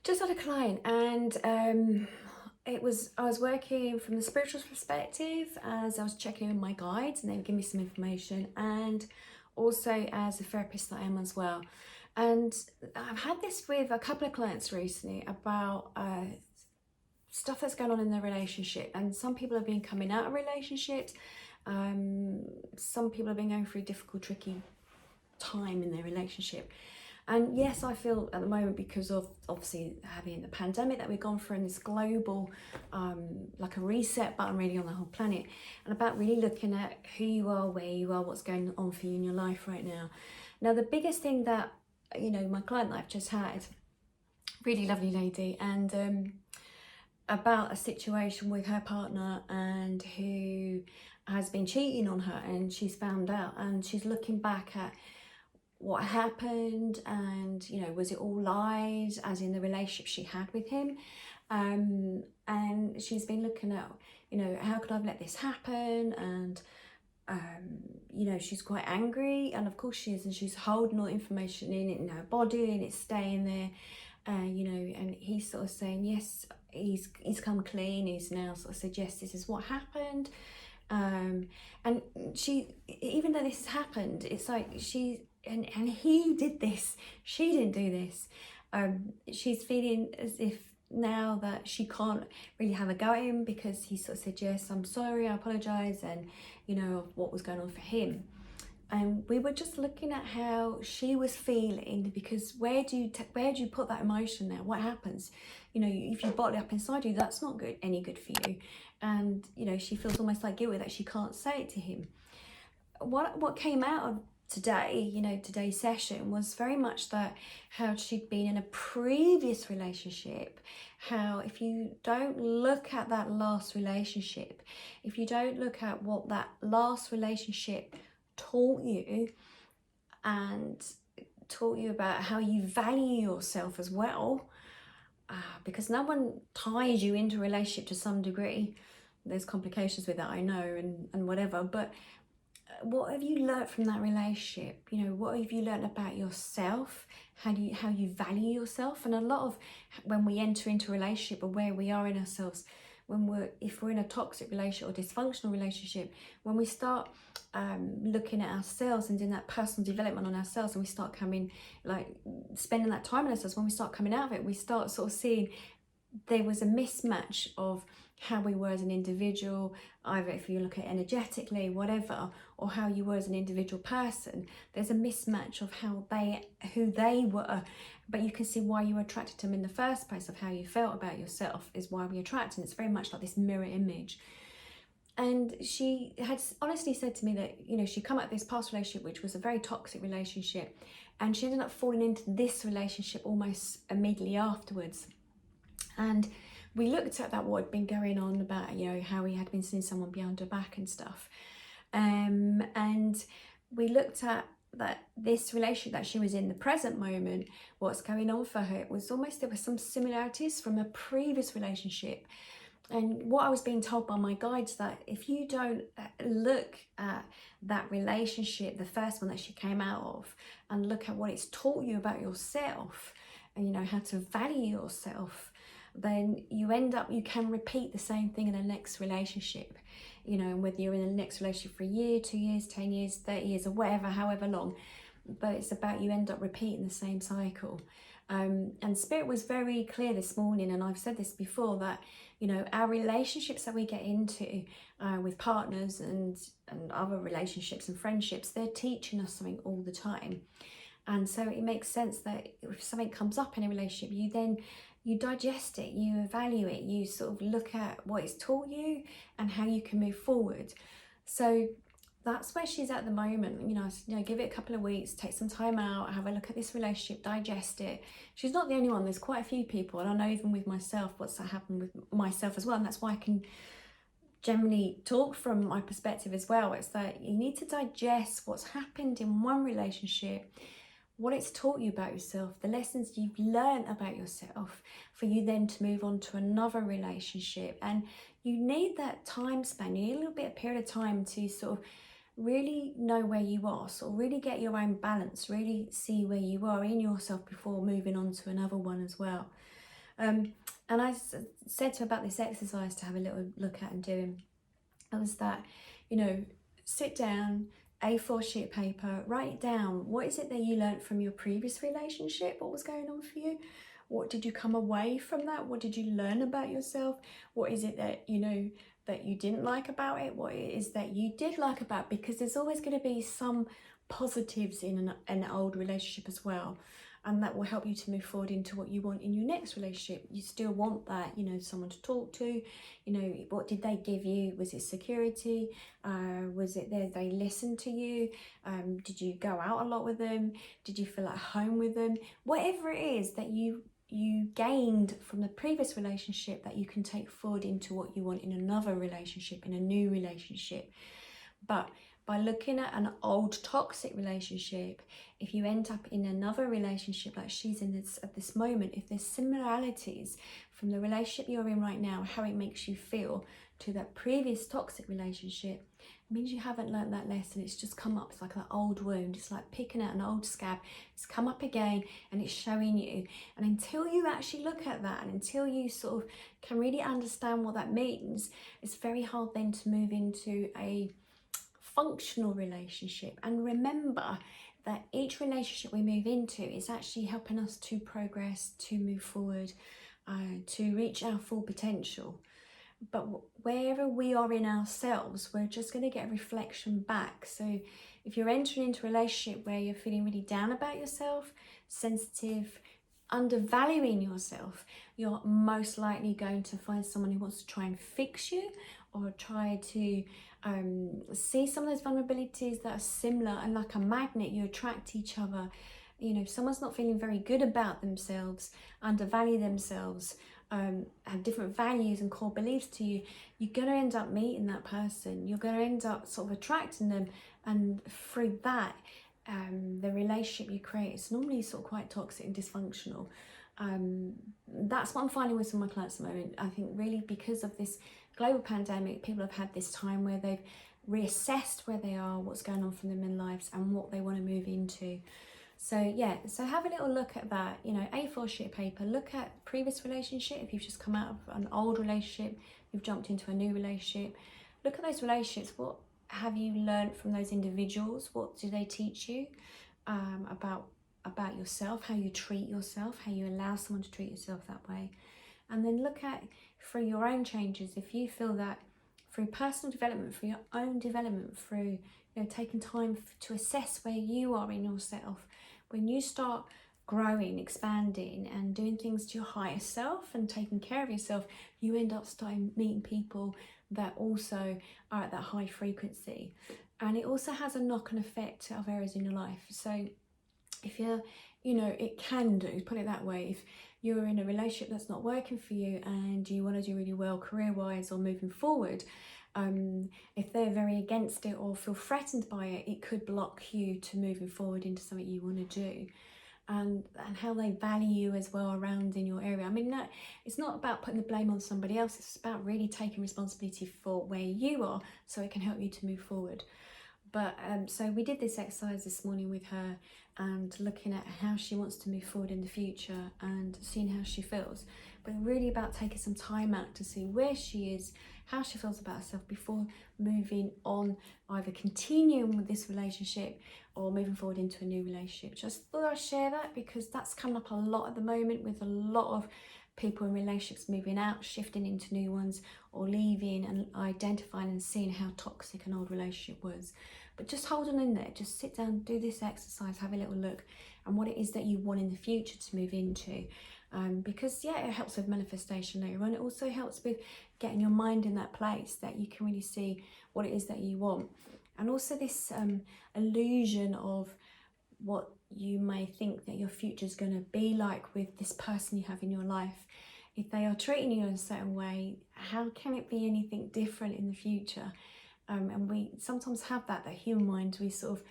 Just had a client, and I was working from the spiritual perspective as I was checking in my guides, and they were giving me some information, and also as a therapist that I am as well. And I've had this with a couple of clients recently about stuff that's going on in their relationship, and some people have been coming out of relationships. Some people have been going through difficult, tricky time in their relationship. And yes, I feel at the moment, because of obviously having the pandemic that we've gone through, and this global, like a reset button really on the whole planet, and about really looking at who you are, where you are, what's going on for you in your life right now. Now, the biggest thing that, my client that I've just had, really lovely lady, and about a situation with her partner, and who has been cheating on her, and she's found out, and she's looking back at what happened, and was it all lies, as in the relationship she had with him. And she's been looking at, how could I have let this happen? And she's quite angry, and of course she is, and she's holding all the information in her body, and it's staying there. And he's sort of saying yes, he's come clean, he's now sort of said yes, this is what happened. And she, even though this has happened, it's like and he did this, she didn't do this. She's feeling as if now that she can't really have a go at him, because he sort of said yes, I'm sorry, I apologize, and what was going on for him. And we were just looking at how she was feeling, because where do you put that emotion there? What happens? If you bottle it up inside you, that's not good, any good for you. And she feels almost like guilty that she can't say it to him. What came out of today's session, was very much that how she'd been in a previous relationship, how if you don't look at that last relationship, if you don't look at what that last relationship taught you, and taught you about how you value yourself as well, because no one ties you into a relationship to some degree. There's complications with that, I know, and whatever, but what have you learned from that relationship? What have you learned about yourself? How you value yourself? And a lot of, when we enter into a relationship, or where we are in ourselves, if we're in a toxic relationship or dysfunctional relationship, when we start looking at ourselves and doing that personal development on ourselves, and we start spending that time on ourselves, when we start coming out of it, we start sort of seeing there was a mismatch of how we were as an individual, either if you look at energetically, whatever, or how you were as an individual person. There's a mismatch of who they were, but you can see why you were attracted to them in the first place, of how you felt about yourself is why we attract, and it's very much like this mirror image. And she had honestly said to me that, she'd come out of this past relationship, which was a very toxic relationship, and she ended up falling into this relationship almost immediately afterwards. And we looked at that, what had been going on about, how he had been seeing someone behind her back and stuff. And we looked at that this relationship that she was in the present moment, what's going on for her, it was almost, there were some similarities from a previous relationship. And what I was being told by my guides, that if you don't look at that relationship, the first one that she came out of, and look at what it's taught you about yourself, and how to value yourself, then you can repeat the same thing in the next relationship. And whether you're in the next relationship for a year, 2 years, 10 years, 30 years, or whatever, however long, but it's about, you end up repeating the same cycle. And Spirit was very clear this morning, and I've said this before, that our relationships that we get into with partners and other relationships and friendships, they're teaching us something all the time. And so it makes sense that if something comes up in a relationship, you digest it, you evaluate, you sort of look at what it's taught you and how you can move forward. So that's where she's at the moment. Give it a couple of weeks, take some time out, have a look at this relationship, digest it. She's not the only one. There's quite a few people, and I know even with myself, what's happened with myself as well, and that's why I can generally talk from my perspective as well. It's that you need to digest what's happened in one relationship, what it's taught you about yourself, the lessons you've learned about yourself, for you then to move on to another relationship. And you need that time span, you need a little bit of period of time to sort of really know where you are, sort of really get your own balance, really see where you are in yourself before moving on to another one as well. And I said to her about this exercise to have a little look at and doing. It was that, you know, sit down, A4 sheet paper, write it down. What is it that you learned from your previous relationship? What was going on for you? What did you come away from that? What did you learn about yourself? What is it that, you know, that you didn't like about it? What it is that you did like about it? Because there's always going to be some positives in an old relationship as well. And that will help you to move forward into what you want in your next relationship. You still want that, you know, someone to talk to, you know, what did they give you? Was it security? Was it there they listened to you? Did you go out a lot with them? Did you feel at home with them? Whatever it is that you gained from the previous relationship that you can take forward into what you want in another relationship, in a new relationship. But by looking at an old toxic relationship, if you end up in another relationship like she's in this at this moment, if there's similarities from the relationship you're in right now, how it makes you feel, to that previous toxic relationship, it means you haven't learnt that lesson. It's just come up. It's like an old wound. It's like picking out an old scab. It's come up again and it's showing you. And until you actually look at that, and until you sort of can really understand what that means, it's very hard then to move into a functional relationship. And remember that each relationship we move into is actually helping us to progress, to move forward, to reach our full potential. But wherever we are in ourselves, we're just going to get a reflection back. So if you're entering into a relationship where you're feeling really down about yourself, sensitive, undervaluing yourself, you're most likely going to find someone who wants to try and fix you, or try to see some of those vulnerabilities that are similar, and like a magnet, you attract each other. You know, if someone's not feeling very good about themselves, undervalue themselves, have different values and core beliefs to you, you're going to end up meeting that person. You're going to end up sort of attracting them, and through that, the relationship you create is normally sort of quite toxic and dysfunctional. That's what I'm finding with some of my clients at the moment. I think really because of this global pandemic, people have had this time where they've reassessed where they are, what's going on for them in lives, and what they want to move into. So yeah, so have a little look at that, you know, A4 sheet of paper, look at previous relationship. If you've just come out of an old relationship, you've jumped into a new relationship, look at those relationships. What have you learned from those individuals? What do they teach you about yourself, how you treat yourself, how you allow someone to treat yourself that way? And then look at through your own changes, if you feel that through personal development, through your own development, through, you know, taking time to assess where you are in yourself, when you start growing, expanding and doing things to your higher self and taking care of yourself, you end up starting meeting people that also are at that high frequency. And it also has a knock-on effect to other areas in your life. So if you're, you know, it can do, put it that way, if you're in a relationship that's not working for you and you want to do really well career-wise or moving forward, if they're very against it or feel threatened by it, it could block you to moving forward into something you want to do. And how they value you as well around in your area. I mean, no, it's not about putting the blame on somebody else. It's about really taking responsibility for where you are so it can help you to move forward. But so we did this exercise this morning with her and looking at how she wants to move forward in the future and seeing how she feels. But really about taking some time out to see where she is, how she feels about herself before moving on, either continuing with this relationship or moving forward into a new relationship. Just thought I'd share that because that's coming up a lot at the moment with a lot of people in relationships moving out, shifting into new ones, or leaving and identifying and seeing how toxic an old relationship was. But just hold on in there, just sit down, do this exercise, have a little look and what it is that you want in the future to move into. Because yeah, it helps with manifestation later on. It also helps with getting your mind in that place that you can really see what it is that you want. And also this illusion of what you may think that your future is going to be like with this person you have in your life. If they are treating you in a certain way, how can it be anything different in the future? And we sometimes have that human mind, we sort of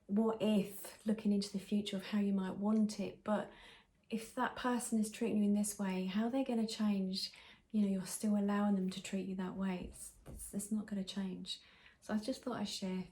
what if, looking into the future of how you might want it. But if that person is treating you in this way, how they're going to change? You know, you're still allowing them to treat you that way. It's not going to change. So I just thought I'd share.